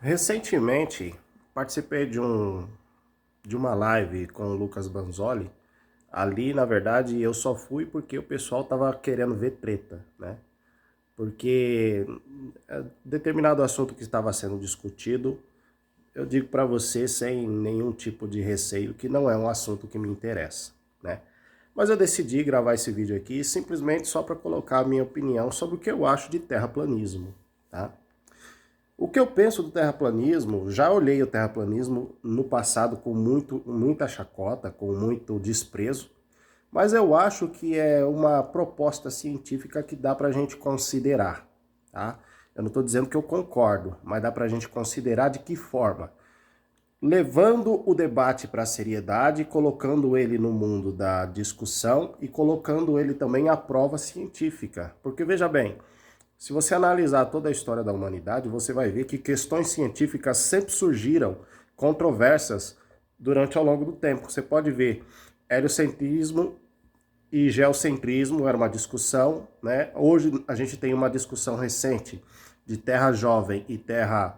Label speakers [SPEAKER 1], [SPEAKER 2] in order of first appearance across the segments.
[SPEAKER 1] Recentemente, participei de uma live com o Lucas Banzoli. Ali, na verdade, eu só fui porque o pessoal tava querendo ver treta, né? Porque determinado assunto que estava sendo discutido, eu digo para você sem nenhum tipo de receio que não é um assunto que me interessa, né? Mas eu decidi gravar esse vídeo aqui simplesmente só para colocar a minha opinião sobre o que eu acho de terraplanismo, tá? O que eu penso do terraplanismo, já olhei o terraplanismo no passado com muita chacota, com muito desprezo, mas eu acho que é uma proposta científica que dá para a gente considerar, tá? Eu não estou dizendo que eu concordo, mas dá para a gente considerar de que forma? Levando o debate para a seriedade, colocando ele no mundo da discussão e colocando ele também à prova científica. Porque veja bem, se você analisar toda a história da humanidade, você vai ver que questões científicas sempre surgiram controversas durante ao longo do tempo. Você pode ver heliocentrismo e geocentrismo, era uma discussão, né? Hoje a gente tem uma discussão recente de terra jovem e terra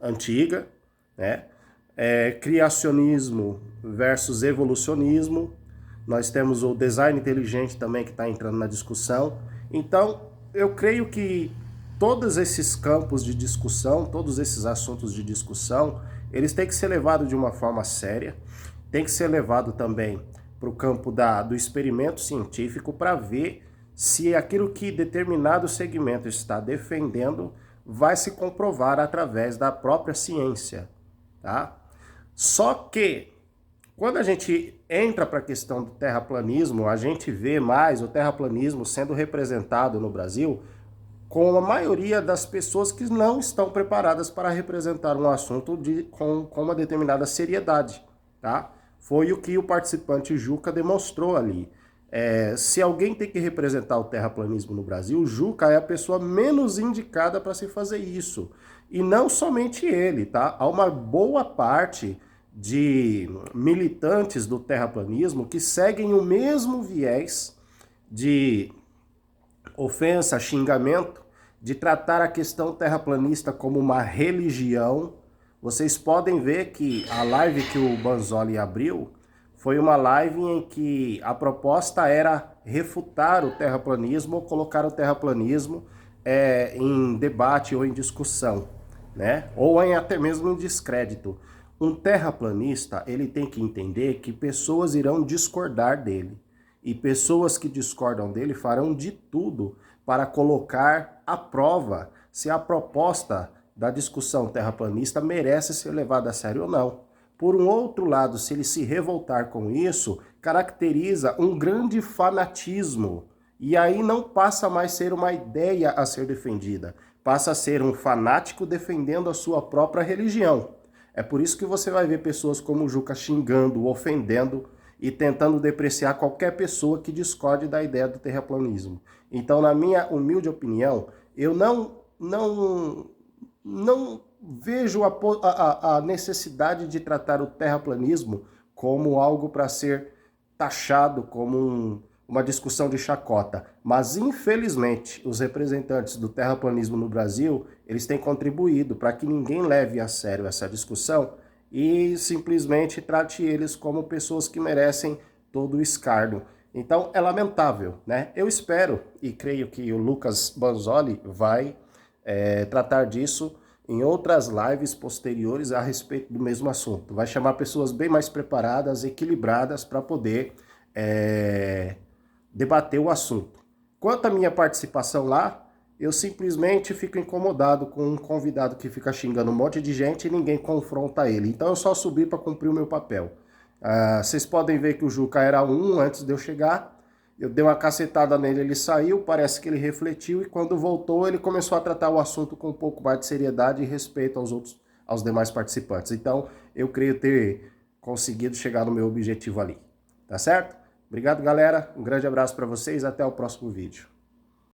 [SPEAKER 1] antiga, né? Criacionismo versus evolucionismo. Nós temos o design inteligente também que está entrando na discussão. Então, eu creio que todos esses campos de discussão, todos esses assuntos de discussão, eles têm que ser levados de uma forma séria, tem que ser levado também para o campo do experimento científico para ver se aquilo que determinado segmento está defendendo vai se comprovar através da própria ciência, tá? Só que quando a gente entra para a questão do terraplanismo, a gente vê mais o terraplanismo sendo representado no Brasil com a maioria das pessoas que não estão preparadas para representar um assunto com uma determinada seriedade, tá? Foi o que o participante Juca demonstrou ali. Se alguém tem que representar o terraplanismo no Brasil, o Juca é a pessoa menos indicada para se fazer isso. E não somente ele, tá? Há uma boa parte de militantes do terraplanismo que seguem o mesmo viés de ofensa, xingamento, de tratar a questão terraplanista como uma religião. Vocês podem ver que a live que o Banzoli abriu foi uma live em que a proposta era refutar o terraplanismo ou colocar o terraplanismo em debate ou em discussão, né? Ou até mesmo em descrédito. Um terraplanista, ele tem que entender que pessoas irão discordar dele. E pessoas que discordam dele farão de tudo para colocar à prova se a proposta da discussão terraplanista merece ser levada a sério ou não. Por um outro lado, se ele se revoltar com isso, caracteriza um grande fanatismo. E aí não passa mais a ser uma ideia a ser defendida, passa a ser um fanático defendendo a sua própria religião. É por isso que você vai ver pessoas como o Juca xingando, ofendendo e tentando depreciar qualquer pessoa que discorde da ideia do terraplanismo. Então, na minha humilde opinião, eu não vejo a necessidade de tratar o terraplanismo como algo para ser taxado como uma discussão de chacota. Mas, infelizmente, os representantes do terraplanismo no Brasil, eles têm contribuído para que ninguém leve a sério essa discussão e simplesmente trate eles como pessoas que merecem todo o escárnio. Então, é lamentável, né? Eu espero e creio que o Lucas Banzoli vai tratar disso em outras lives posteriores a respeito do mesmo assunto. Vai chamar pessoas bem mais preparadas, equilibradas, para poder debater o assunto. Quanto à minha participação lá, eu simplesmente fico incomodado com um convidado que fica xingando um monte de gente e ninguém confronta ele. Então eu só subi para cumprir o meu papel. Vocês podem ver que o Juca era antes de eu chegar. Eu dei uma cacetada nele, ele saiu, parece que ele refletiu e quando voltou ele começou a tratar o assunto com um pouco mais de seriedade e respeito aos demais participantes. Então eu creio ter conseguido chegar no meu objetivo ali. Tá certo? Obrigado, galera. Um grande abraço para vocês. Até o próximo vídeo.